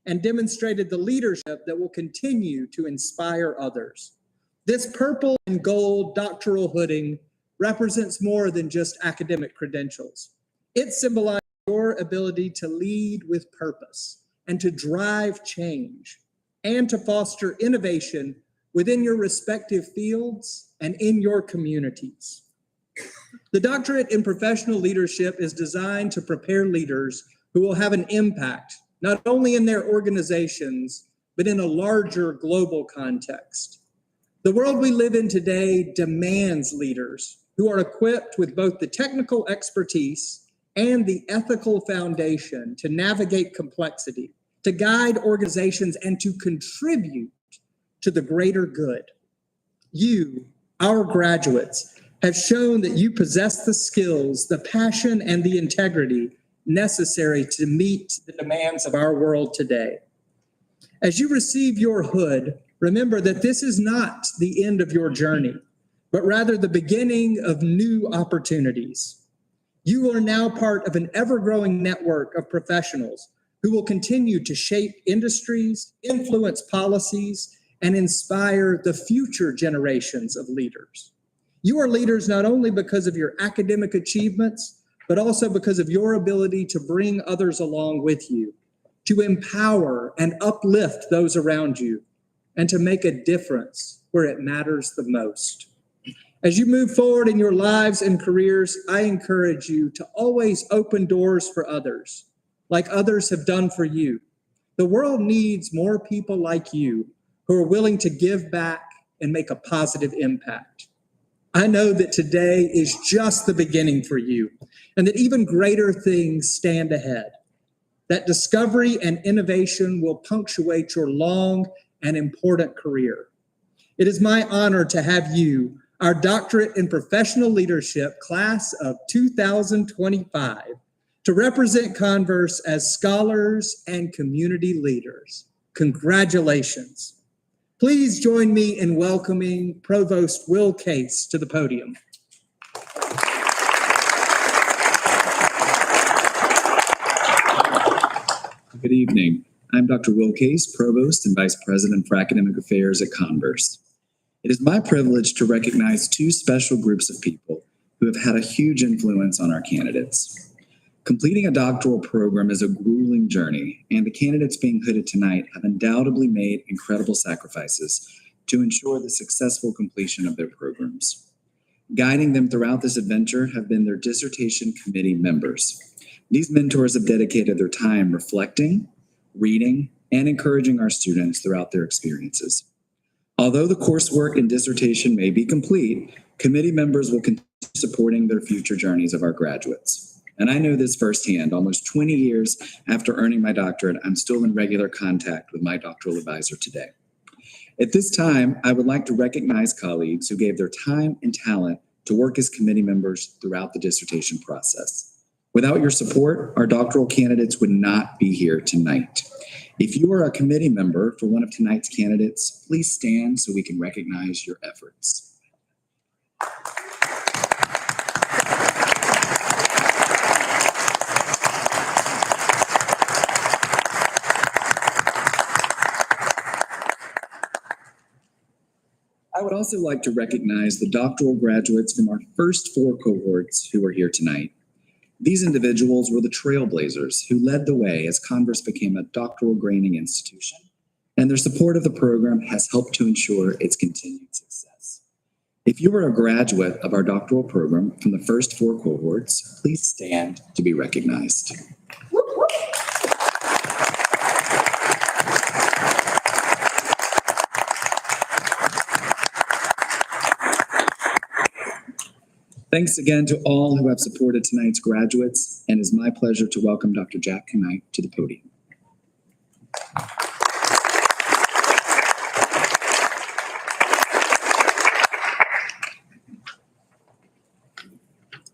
and demonstrated the leadership that will continue to inspire others. This purple and gold doctoral hooding represents more than just academic credentials. It symbolizes your ability to lead with purpose and to drive change and to foster innovation within your respective fields and in your communities. The doctorate in professional leadership is designed to prepare leaders who will have an impact, not only in their organizations, but in a larger global context. The world we live in today demands leaders who are equipped with both the technical expertise and the ethical foundation to navigate complexity, to guide organizations, and to contribute to the greater good. You, our graduates, have shown that you possess the skills, the passion, and the integrity necessary to meet the demands of our world today. As you receive your hood, remember that this is not the end of your journey, but rather the beginning of new opportunities. You are now part of an ever-growing network of professionals who will continue to shape industries, influence policies, and inspire the future generations of leaders. You are leaders not only because of your academic achievements, but also because of your ability to bring others along with you, to empower and uplift those around you, and to make a difference where it matters the most. As you move forward in your lives and careers, I encourage you to always open doors for others, like others have done for you. The world needs more people like you who are willing to give back and make a positive impact. I know that today is just the beginning for you, and that even greater things stand ahead. That discovery and innovation will punctuate your long and important career. It is my honor to have you, our doctorate in professional leadership class of 2025, to represent Converse as scholars and community leaders. Congratulations. Please join me in welcoming Provost Will Case to the podium. Good evening. I'm Dr. Will Case, Provost and Vice President for Academic Affairs at Converse. It is my privilege to recognize two special groups of people who have had a huge influence on our candidates. Completing a doctoral program is a grueling journey, and the candidates being hooded tonight have undoubtedly made incredible sacrifices to ensure the successful completion of their programs. Guiding them throughout this adventure have been their dissertation committee members. These mentors have dedicated their time reflecting, reading, and encouraging our students throughout their experiences. Although the coursework and dissertation may be complete, committee members will continue supporting their future journeys of our graduates. And I know this firsthand. Almost 20 years after earning my doctorate, I'm still in regular contact with my doctoral advisor today. At this time, I would like to recognize colleagues who gave their time and talent to work as committee members throughout the dissertation process. Without your support, our doctoral candidates would not be here tonight. If you are a committee member for one of tonight's candidates, please stand so we can recognize your efforts. I would also like to recognize the doctoral graduates from our first 4 cohorts who are here tonight. These individuals were the trailblazers who led the way as Converse became a doctoral grading institution, and their support of the program has helped to ensure its continued success. If you are a graduate of our doctoral program from the first 4 cohorts, please stand to be recognized. Thanks again to all who have supported tonight's graduates, and it's my pleasure to welcome Dr. Jack Knight to the podium.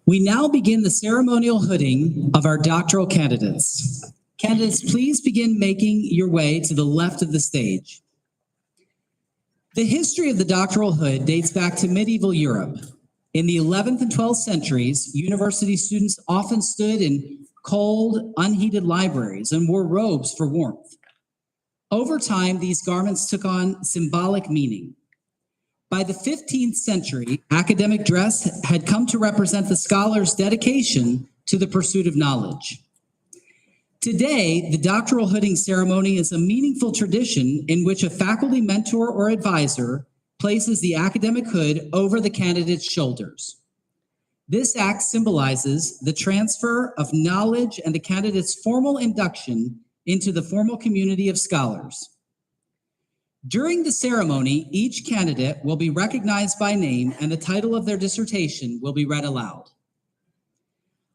We now begin the ceremonial hooding of our doctoral candidates. Candidates, please begin making your way to the left of the stage. The history of the doctoral hood dates back to medieval Europe. In the 11th and 12th centuries, university students often stood in cold, unheated libraries and wore robes for warmth. Over time, these garments took on symbolic meaning. By the 15th century, academic dress had come to represent the scholar's dedication to the pursuit of knowledge. Today, the doctoral hooding ceremony is a meaningful tradition in which a faculty mentor or advisor places the academic hood over the candidate's shoulders. This act symbolizes the transfer of knowledge and the candidate's formal induction into the formal community of scholars. During the ceremony, each candidate will be recognized by name and the title of their dissertation will be read aloud.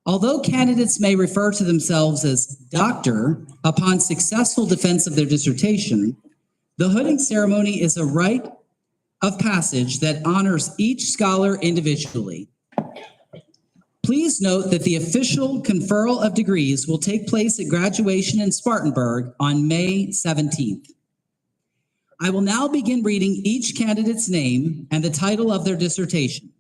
Although candidates may refer to themselves as doctor upon successful defense of their dissertation, the hooding ceremony is a rite of passage that honors each scholar individually. Please note that the official conferral of degrees will take place at graduation in Spartanburg on May 17th. I will now begin reading each candidate's name and the title of their dissertation.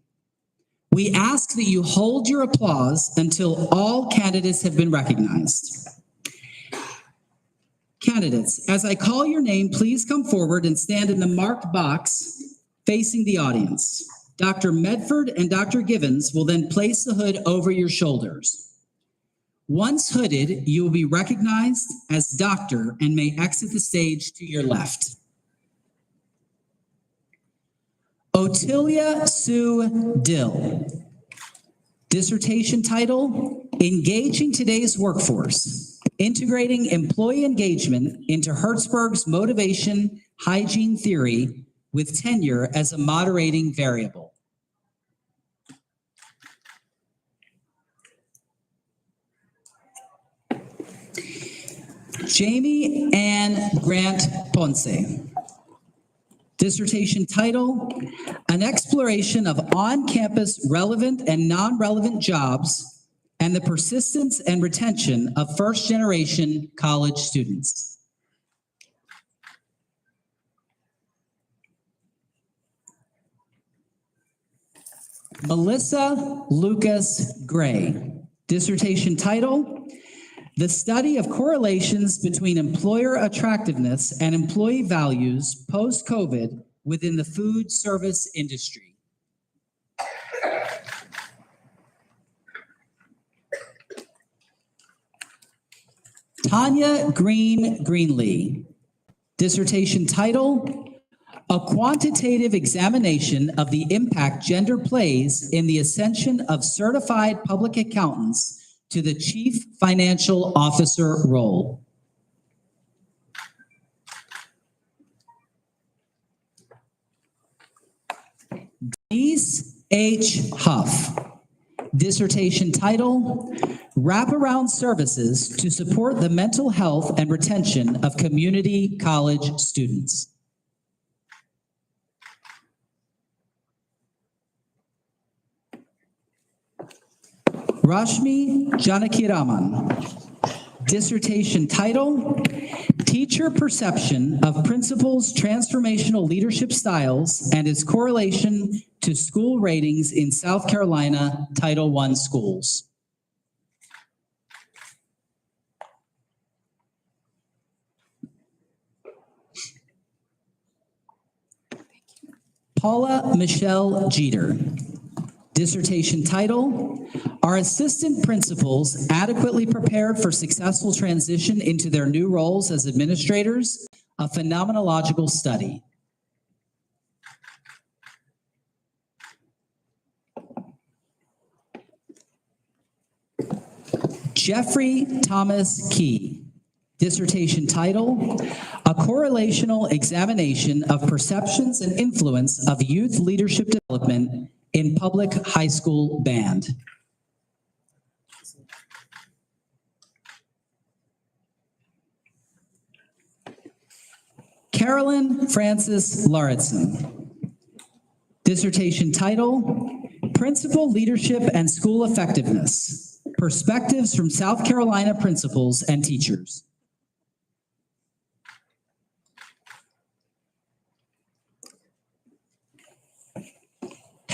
We ask that you hold your applause until all candidates have been recognized. Candidates, as I call your name, please come forward and stand in the marked box facing the audience. Dr. Medford and Dr. Givens will then place the hood over your shoulders. Once hooded, you will be recognized as doctor and may exit the stage to your left. Otilia Sue Dill. Dissertation title, Engaging Today's Workforce, Integrating Employee Engagement into Hertzberg's Motivation Hygiene Theory with Tenure as a Moderating Variable. Jamie Ann Grant Ponce. Dissertation title, An Exploration of On-Campus Relevant and Non-Relevant Jobs and the Persistence and Retention of First-Generation College Students. Melissa Lucas Gray. Dissertation title, The Study of Correlations Between Employer Attractiveness and Employee Values Post-COVID Within the Food Service Industry. Tanya Greenlee. Dissertation title, A Quantitative Examination of the Impact Gender Plays in the Ascension of Certified Public Accountants to the Chief Financial Officer role. Denise H. Huff. Dissertation title, Wraparound Services to Support the Mental Health and Retention of Community College Students. Rashni Janakiraman. Dissertation title, Teacher Perception of Principals' Transformational Leadership Styles and its Correlation to School Ratings in South Carolina Title I Schools. Paula Michelle Jeter. Dissertation title, Are assistant principals adequately prepared for successful transition into their new roles as administrators? A phenomenological study. Jeffrey Thomas Key. Dissertation title, A Correlational Examination of Perceptions and Influence of Youth Leadership Development in Public High School Band. Carolyn Francis Lauritsen. Dissertation title, Principal Leadership and School Effectiveness, Perspectives from South Carolina Principals and Teachers.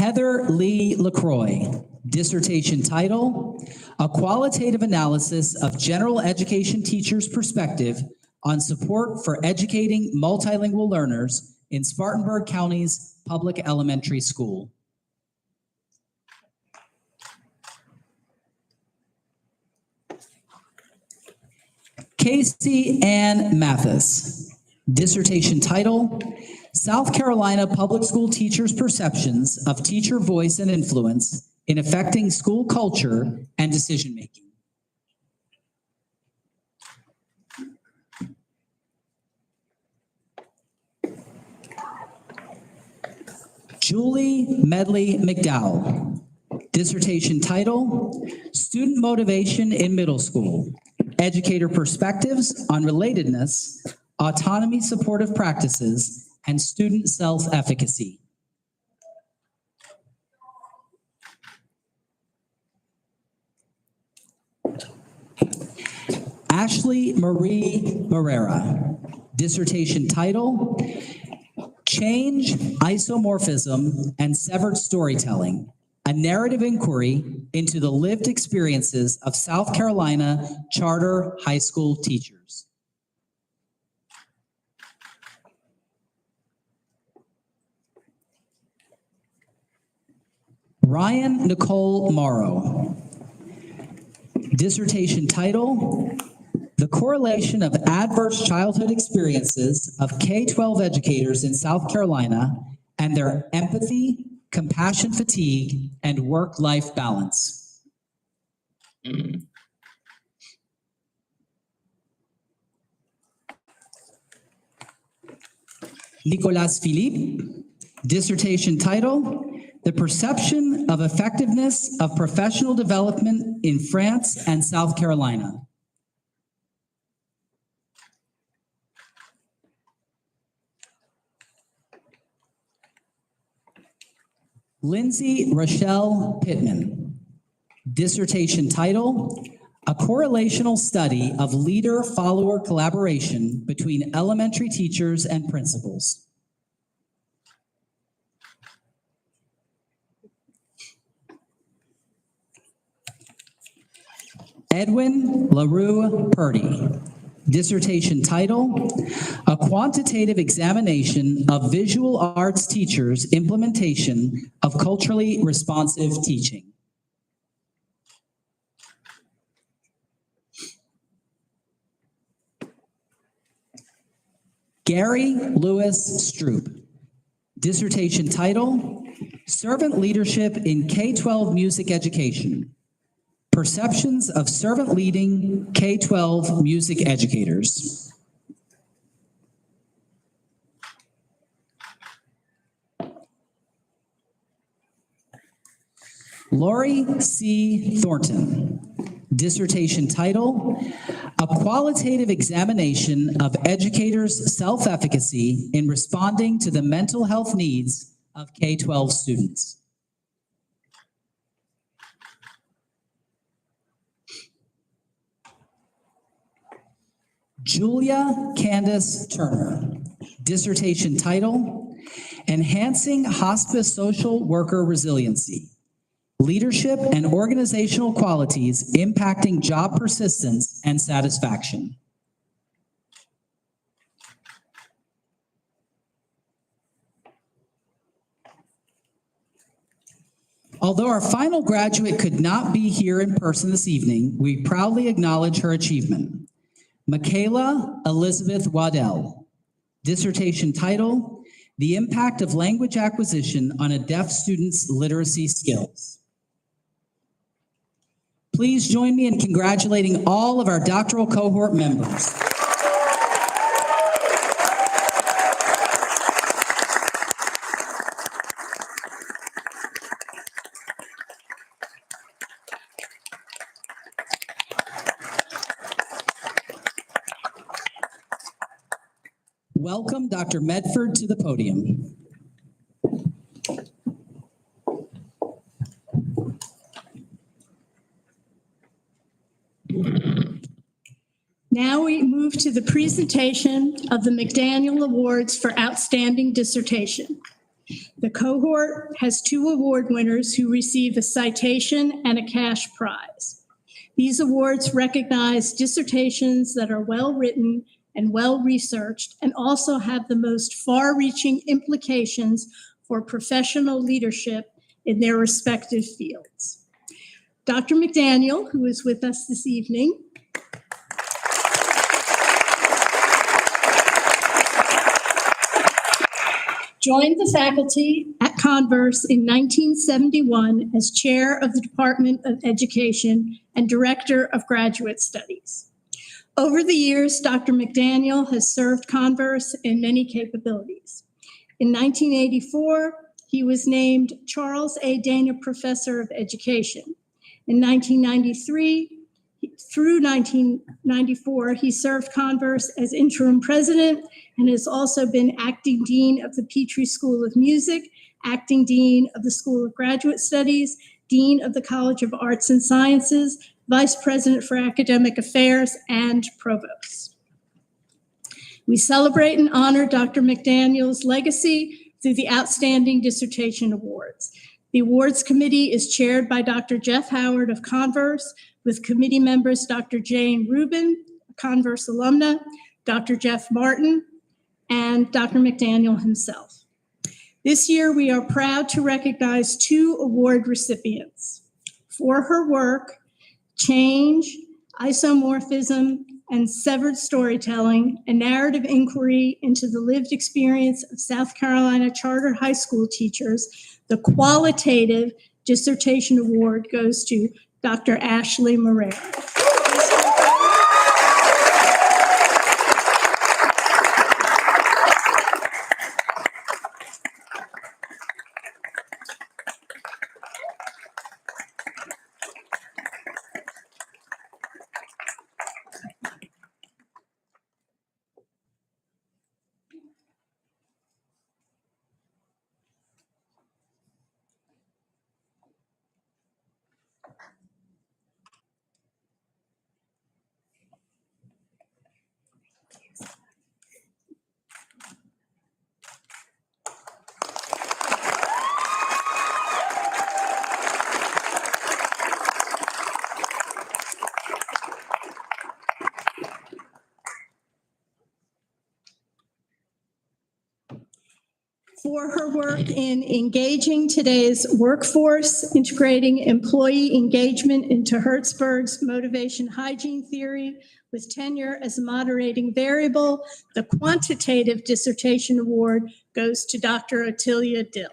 Heather Lee LaCroix. Dissertation title, A Qualitative Analysis of General Education Teachers' Perspective on support for educating multilingual learners in Spartanburg County's public elementary school. Casey Ann Mathis, dissertation title, South Carolina Public School Teachers' Perceptions of Teacher Voice and Influence in Affecting School Culture and Decision-Making. Julie Medley McDowell, dissertation title, Student Motivation in Middle School, Educator Perspectives on Relatedness, Autonomy Supportive Practices, and Student Self-Efficacy. Ashley Marie Barrera, dissertation title, Change, Isomorphism, and Severed Storytelling, a narrative inquiry into the lived experiences of South Carolina charter high school teachers. Ryan Nicole Morrow, dissertation title, The Correlation of Adverse Childhood Experiences of K-12 Educators in South Carolina and Their Empathy, Compassion Fatigue, and Work-Life Balance. Nicolas Philippe, dissertation title, The Perception of Effectiveness of Professional Development in France and South Carolina. Lindsay Rochelle Pittman, dissertation title, A Correlational Study of Leader-Follower Collaboration Between Elementary Teachers and Principals. Edwin LaRue Purdy, dissertation title, A Quantitative Examination of Visual Arts Teachers' Implementation of Culturally Responsive Teaching. Gary Lewis Stroop, dissertation title, Servant Leadership in K-12 Music Education, Perceptions of Servant Leading K-12 Music Educators. Lori C. Thornton, dissertation title, A Qualitative Examination of Educators' Self-Efficacy in Responding to the Mental Health Needs of K-12 Students. Julia Candace Turner, dissertation title, Enhancing Hospice Social Worker Resiliency, Leadership and Organizational Qualities Impacting Job Persistence and Satisfaction. Although our final graduate could not be here in person this evening, we proudly acknowledge her achievement. Michaela Elizabeth Waddell, dissertation title, The Impact of Language Acquisition on a Deaf Student's Literacy Skills. Please join me in congratulating all of our doctoral cohort members. Welcome Dr. Medford to the podium. Now we move to the presentation of the McDaniel Awards for Outstanding Dissertation. The cohort has 2 award winners who receive a citation and a cash prize. These awards recognize dissertations that are well written and well-researched, and also have the most far-reaching implications for professional leadership in their respective fields. Dr. McDaniel, who is with us this evening, joined the faculty at Converse in 1971 as chair of the Department of Education and director of graduate studies. Over the years, Dr. McDaniel has served Converse in many capabilities. In 1984, he was named Charles A. Dana Professor of Education. In 1993 through 1994, he served Converse as interim president and has also been acting dean of the Petrie School of Music, acting dean of the School of Graduate Studies, dean of the College of Arts and Sciences, vice president for academic affairs, and provost. We celebrate and honor Dr. McDaniel's legacy through the Outstanding Dissertation Awards. The awards committee is chaired by Dr. Jeff Howard of Converse, with committee members Dr. Jane Rubin, a Converse alumna, Dr. Jeff Martin, and Dr. McDaniel himself. This year, we are proud to recognize 2 award recipients for her work, Change, Isomorphism, and Severed Storytelling, a narrative inquiry into the lived experience of South Carolina charter high school teachers. The qualitative dissertation award goes to Dr. Ashley Moreira. For her work in engaging today's workforce, integrating employee engagement into Hertzberg's motivation hygiene theory with tenure as a moderating variable, the quantitative dissertation award goes to Dr. Ottilia Dill.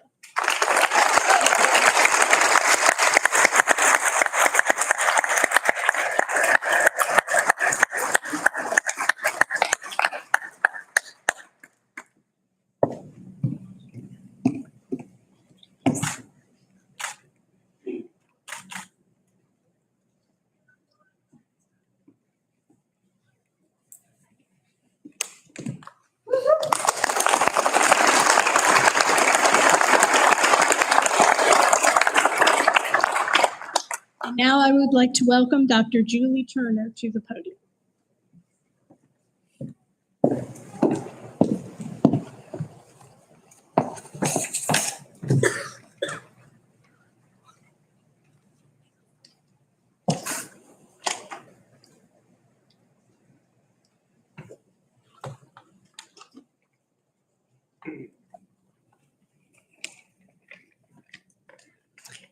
Now I would like to welcome Dr. Julie Turner to the podium.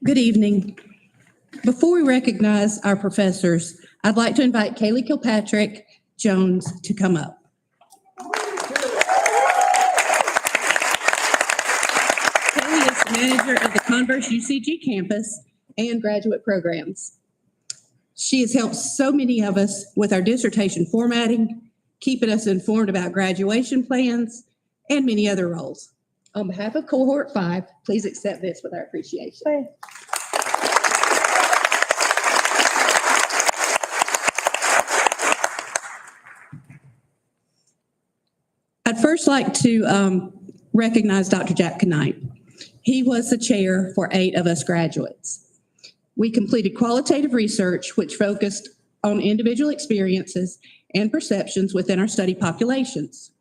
Good evening. Before we recognize our professors, I'd like to invite Kaylee Kilpatrick Jones to come up. Kaylee is the manager of the Converse UCG campus and graduate programs. She has helped so many of us with our dissertation formatting, keeping us informed about graduation plans, and many other roles. On behalf of Cohort 5, please accept this with our appreciation. I'd first like to recognize Dr. Jack Knight. He was the chair for 8 of us graduates. We completed qualitative research which focused on individual experiences and perceptions within our study populations.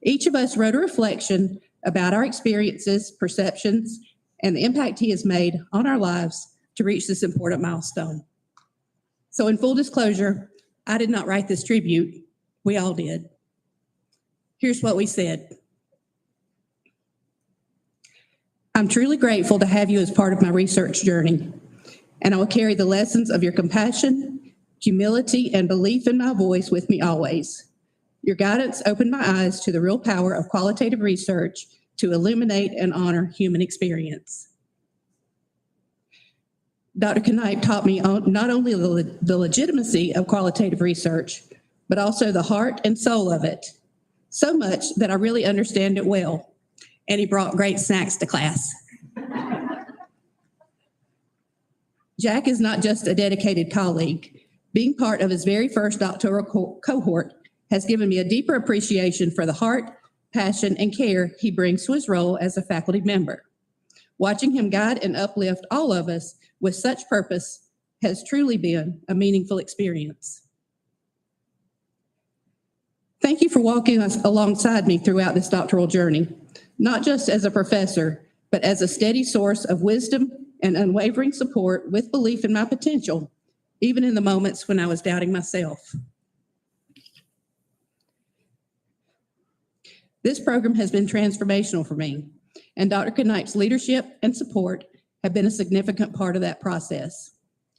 Each of us wrote a reflection about our experiences, perceptions, and the impact he has made on our lives to reach this important milestone. So in full disclosure, I did not write this tribute. We all did. Here's what we said. I'm truly grateful to have you as part of my research journey, and I will carry the lessons of your compassion, humility, and belief in my voice with me always. Your guidance opened my eyes to the real power of qualitative research to illuminate and honor human experience. Dr. Knight taught me not only the legitimacy of qualitative research, but also the heart and soul of it, so much that I really understand it well. And he brought great snacks to class. Jack is not just a dedicated colleague. Being part of his very first doctoral cohort has given me a deeper appreciation for the heart, passion, and care he brings to his role as a faculty member. Watching him guide and uplift all of us with such purpose has truly been a meaningful experience. Thank you for walking us alongside me throughout this doctoral journey, not just as a professor, but as a steady source of wisdom and unwavering support with belief in my potential, even in the moments when I was doubting myself. This program has been transformational for me, and Dr. Knight's leadership and support have been a significant part of that process.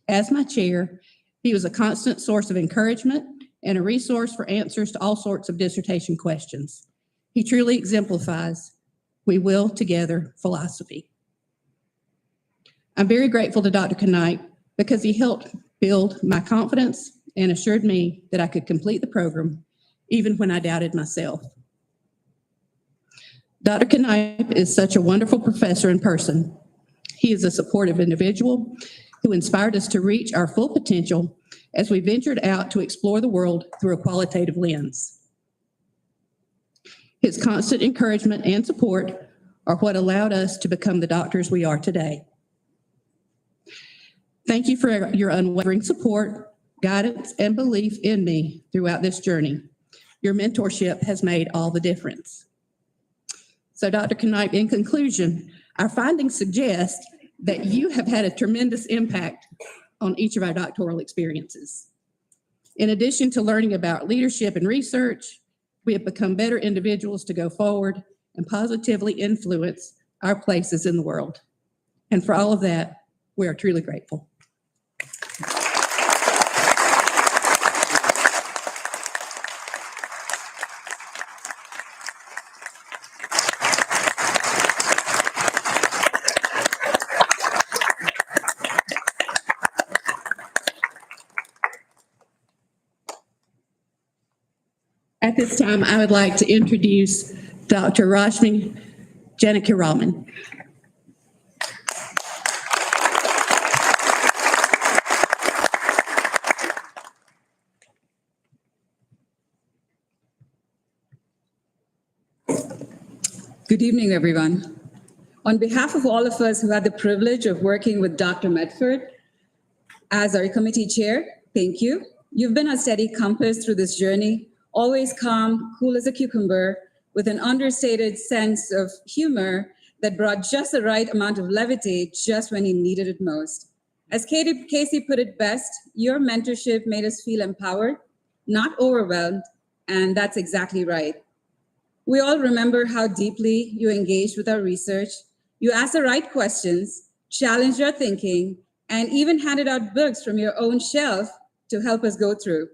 As my chair, he was a constant source of encouragement and a resource for answers to all sorts of dissertation questions. He truly exemplifies "we will together" philosophy. I'm very grateful to Dr. Knight because he helped build my confidence and assured me that I could complete the program even when I doubted myself. Dr. Knight is such a wonderful professor in person. He is a supportive individual who inspired us to reach our full potential as we ventured out to explore the world through a qualitative lens. His constant encouragement and support are what allowed us to become the doctors we are today. Thank you for your unwavering support, guidance, and belief in me throughout this journey. Your mentorship has made all the difference. So, Dr. Knight, in conclusion, our findings suggest that you have had a tremendous impact on each of our doctoral experiences. In addition to learning about leadership and research, we have become better individuals to go forward and positively influence our places in the world. And for all of that, we are truly grateful. At this time, I would like to introduce Dr. Rashni, Janick, Ramen. Good evening, everyone. On behalf of all of us who had the privilege of working with Dr. Medford as our committee chair, thank you. You've been a steady compass through this journey, always calm, cool as a cucumber, with an understated sense of humor that brought just the right amount of levity just when you needed it most. As Casey put it best, your mentorship made us feel empowered, not overwhelmed, and that's exactly right. We all remember how deeply you engaged with our research. You asked the right questions, challenged our thinking, and even handed out books from your own shelf to help us go through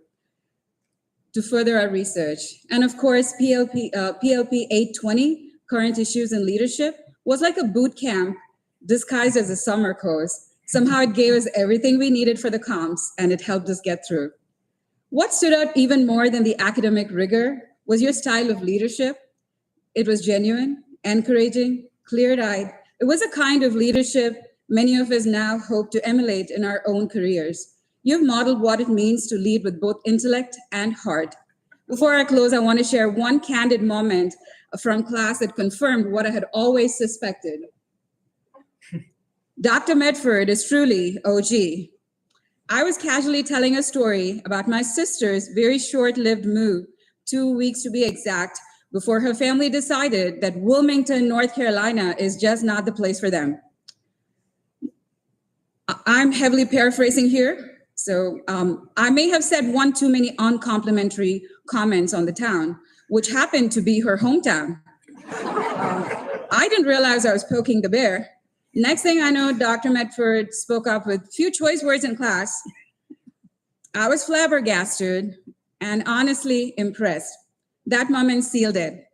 to further our research. And of course, PLP 820, Current Issues in Leadership, was like a boot camp disguised as a summer course. Somehow it gave us everything we needed for the comps, and it helped us get through. What stood out even more than the academic rigor was your style of leadership. It was genuine, encouraging, clear-eyed. It was a kind of leadership many of us now hope to emulate in our own careers. You've modeled what it means to lead with both intellect and heart. Before I close, I want to share one candid moment from class that confirmed what I had always suspected. Dr. Medford is truly OG. I was casually telling a story about my sister's very short-lived move, 2 weeks to be exact, before her family decided that Wilmington, North Carolina is just not the place for them. I'm heavily paraphrasing here. So I may have said one too many uncomplimentary comments on the town, which happened to be her hometown. I didn't realize I was poking the bear. Next thing I know, Dr. Medford spoke up with few choice words in class. I was flabbergasted and honestly impressed. That moment sealed it.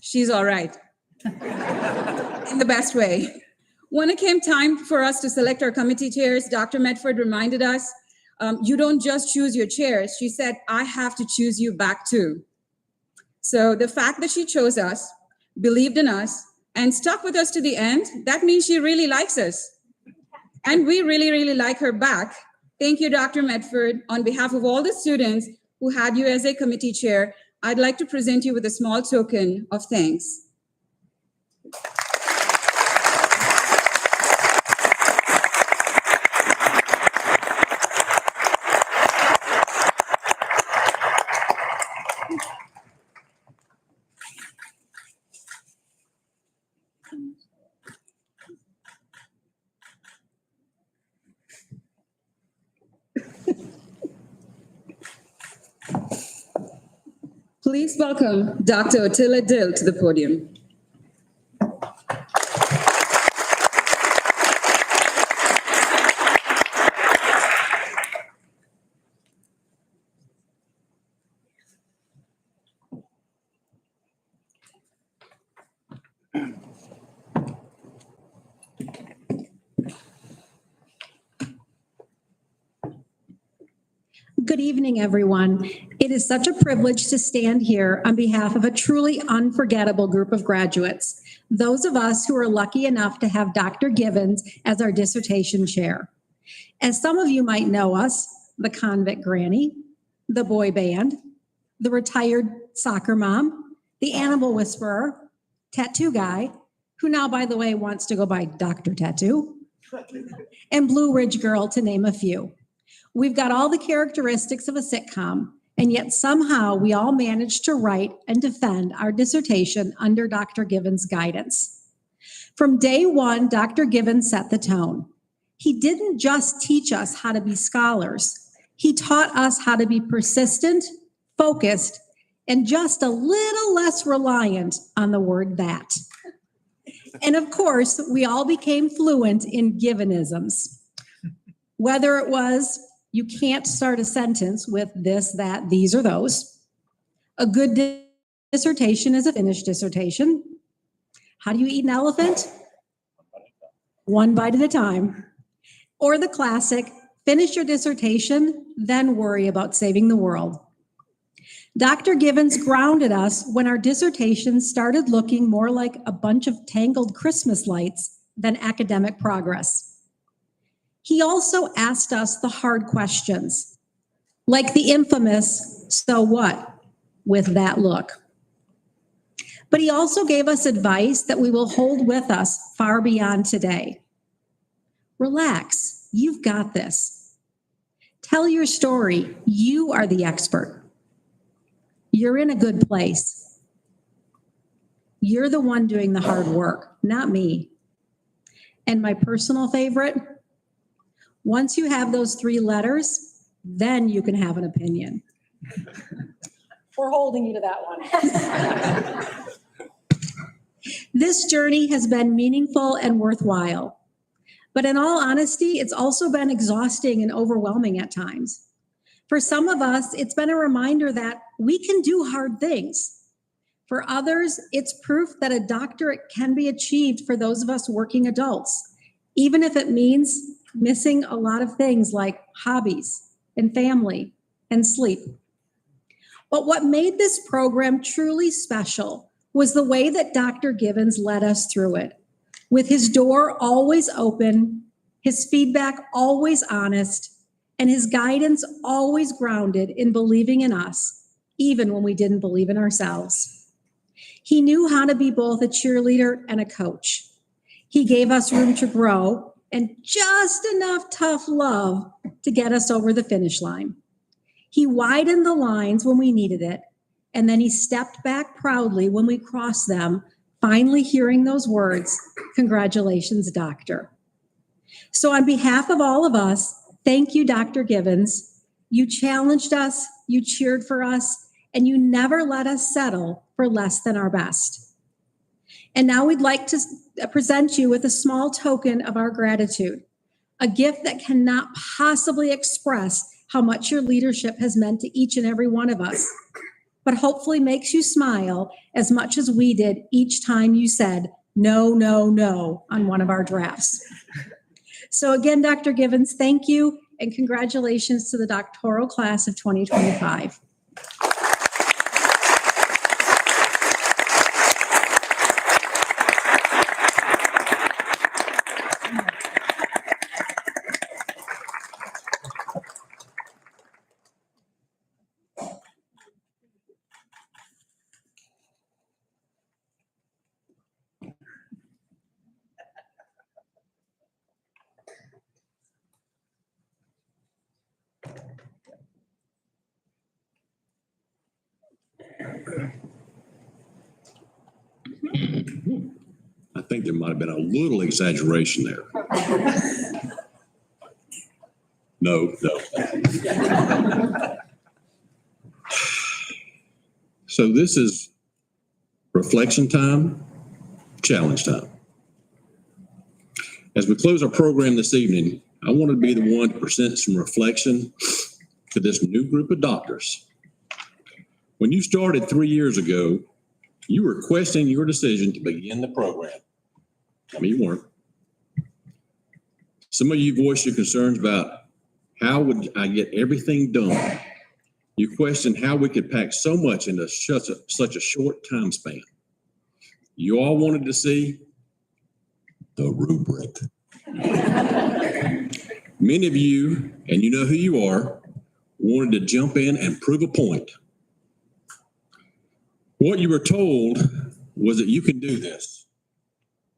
She's all right. In the best way. When it came time for us to select our committee chairs, Dr. Medford reminded us, you don't just choose your chairs. She said, I have to choose you back too. So the fact that she chose us, believed in us, and stuck with us to the end, that means she really likes us. And we really, really like her back. Thank you, Dr. Medford. On behalf of all the students who had you as a committee chair, I'd like to present you with a small token of thanks. Please welcome Dr. Dill to the podium. Good evening, everyone. It is such a privilege to stand here on behalf of a truly unforgettable group of graduates, those of us who are lucky enough to have Dr. Givens as our dissertation chair. As some of you might know us, the convict granny, the boy band, the retired soccer mom, the animal whisperer, tattoo guy, who now, by the way, wants to go by Dr. Tattoo, and Blue Ridge Girl, to name a few. We've got all the characteristics of a sitcom, and yet somehow we all managed to write and defend our dissertation under Dr. Givens' guidance. From day one, Dr. Givens set the tone. He didn't just teach us how to be scholars. He taught us how to be persistent, focused, and just a little less reliant on the word that. And of course, we all became fluent in Givenisms. Whether it was, you can't start a sentence with this, that, these, or those. A good dissertation is a finished dissertation. How do you eat an elephant? One bite at a time. Or the classic, finish your dissertation, then worry about saving the world. Dr. Givens grounded us when our dissertations started looking more like a bunch of tangled Christmas lights than academic progress. He also asked us the hard questions, like the infamous, so what, with that look. But he also gave us advice that we will hold with us far beyond today. Relax, you've got this. Tell your story, you are the expert. You're in a good place. You're the one doing the hard work, not me. And my personal favorite, once you have those three letters, then you can have an opinion. We're holding you to that one. This journey has been meaningful and worthwhile. But in all honesty, it's also been exhausting and overwhelming at times. For some of us, it's been a reminder that we can do hard things. For others, it's proof that a doctorate can be achieved for those of us working adults, even if it means missing a lot of things like hobbies and family and sleep. But what made this program truly special was the way that Dr. Givens led us through it, with his door always open, his feedback always honest, and his guidance always grounded in believing in us, even when we didn't believe in ourselves. He knew how to be both a cheerleader and a coach. He gave us room to grow and just enough tough love to get us over the finish line. He widened the lines when we needed it, and then he stepped back proudly when we crossed them, finally hearing those words, "Congratulations, doctor." So on behalf of all of us, thank you, Dr. Givens. You challenged us, you cheered for us, and you never let us settle for less than our best. And now we'd like to present you with a small token of our gratitude, a gift that cannot possibly express how much your leadership has meant to each and every one of us, but hopefully makes you smile as much as we did each time you said, no, no, no, on one of our drafts. So again, Dr. Givens, thank you and congratulations to the doctoral class of 2025. I think there might have been a little exaggeration there. No. So this is reflection time, challenge time. As we close our program this evening, I want to be the one to present some reflection to this new group of doctors. When you started 3 years ago, you were questioning your decision to begin the program. I mean, you weren't. Some of you voiced your concerns about how would I get everything done. You questioned how we could pack so much into such a short time span. You all wanted to see the rubric. Many of you, and you know who you are, wanted to jump in and prove a point. What you were told was that you can do this.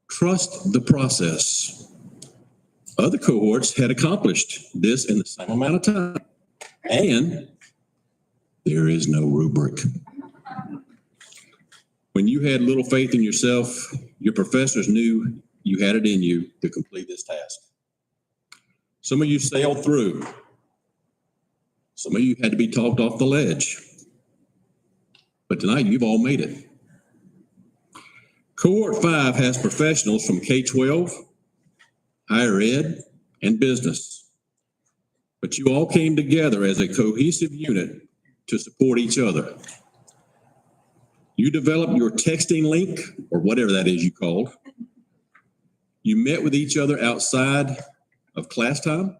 Trust the process. Other cohorts had accomplished this in the same amount of time, and there is no rubric. When you had little faith in yourself, your professors knew you had it in you to complete this task. Some of you sailed through. Some of you had to be talked off the ledge. But tonight, you've all made it. Cohort 5 has professionals from K-12, higher ed, and business. But you all came together as a cohesive unit to support each other. You developed your texting link, or whatever that is you called. You met with each other outside of class time,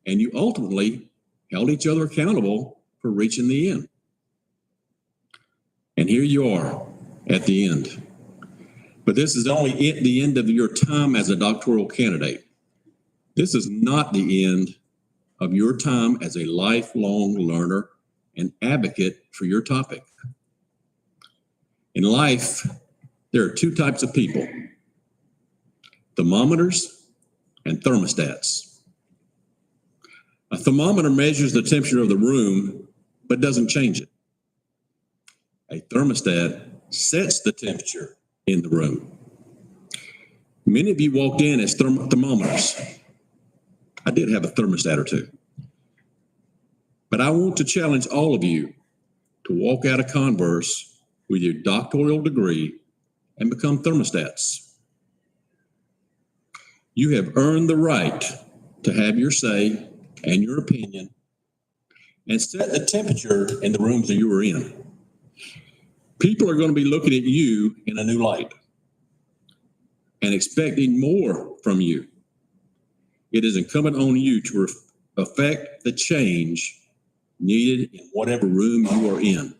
and you ultimately held each other accountable for reaching the end. And here you are at the end. But this is only the end of your time as a doctoral candidate. This is not the end of your time as a lifelong learner and advocate for your topic. In life, there are two types of people: thermometers and thermostats. A thermometer measures the temperature of the room, but doesn't change it. A thermostat sets the temperature in the room. Many of you walked in as thermometers. I did have a thermostat or two. But I want to challenge all of you to walk out of Converse with your doctoral degree and become thermostats. You have earned the right to have your say and your opinion and set the temperature in the rooms that you are in. People are going to be looking at you in a new light and expecting more from you. It is incumbent on you to affect the change needed in whatever room you are in.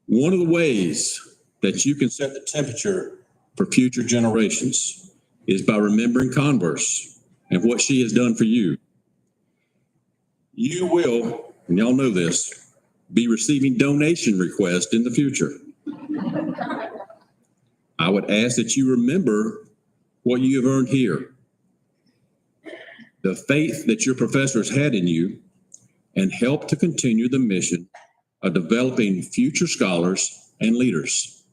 One of the ways that you can set the temperature for future generations is by remembering Converse and what she has done for you. You will, and y'all know this, be receiving donation requests in the future. I would ask that you remember what you have earned here, the faith that your professors had in you, and help to continue the mission of developing future scholars and leaders.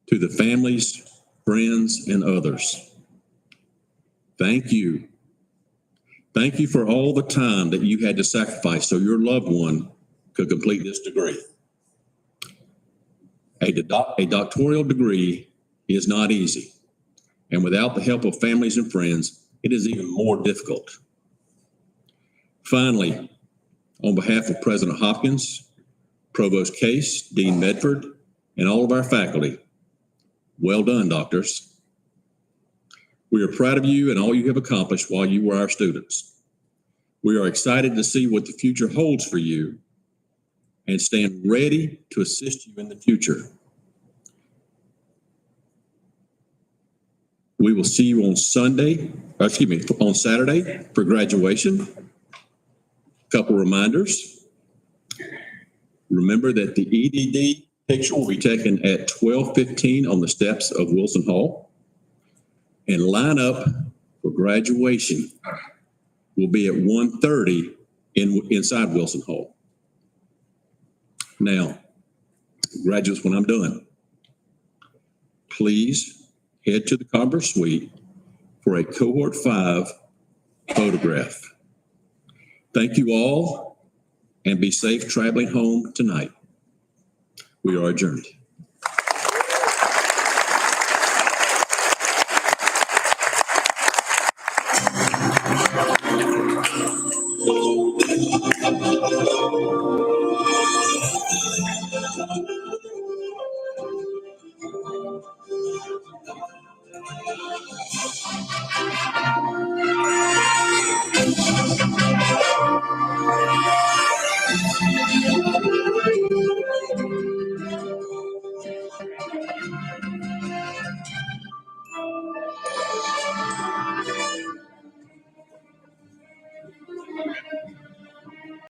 To the families, friends, and others, thank you. Thank you for all the time that you had to sacrifice so your loved one could complete this degree. A doctoral degree is not easy, and without the help of families and friends, it is even more difficult. Finally, on behalf of President Hopkins, Provost Case, Dean Medford, and all of our faculty, well done, doctors. We are proud of you and all you have accomplished while you were our students. We are excited to see what the future holds for you and stand ready to assist you in the future. We will see you on Saturday for graduation. Couple reminders. Remember that the EDD picture will be taken at 12:15 on the steps of Wilson Hall. And line up for graduation will be at 1:30 inside Wilson Hall. Now, graduates, when I'm done, please head to the Converse Suite for a Cohort 5 photograph. Thank you all, and be safe traveling home tonight. We are adjourned.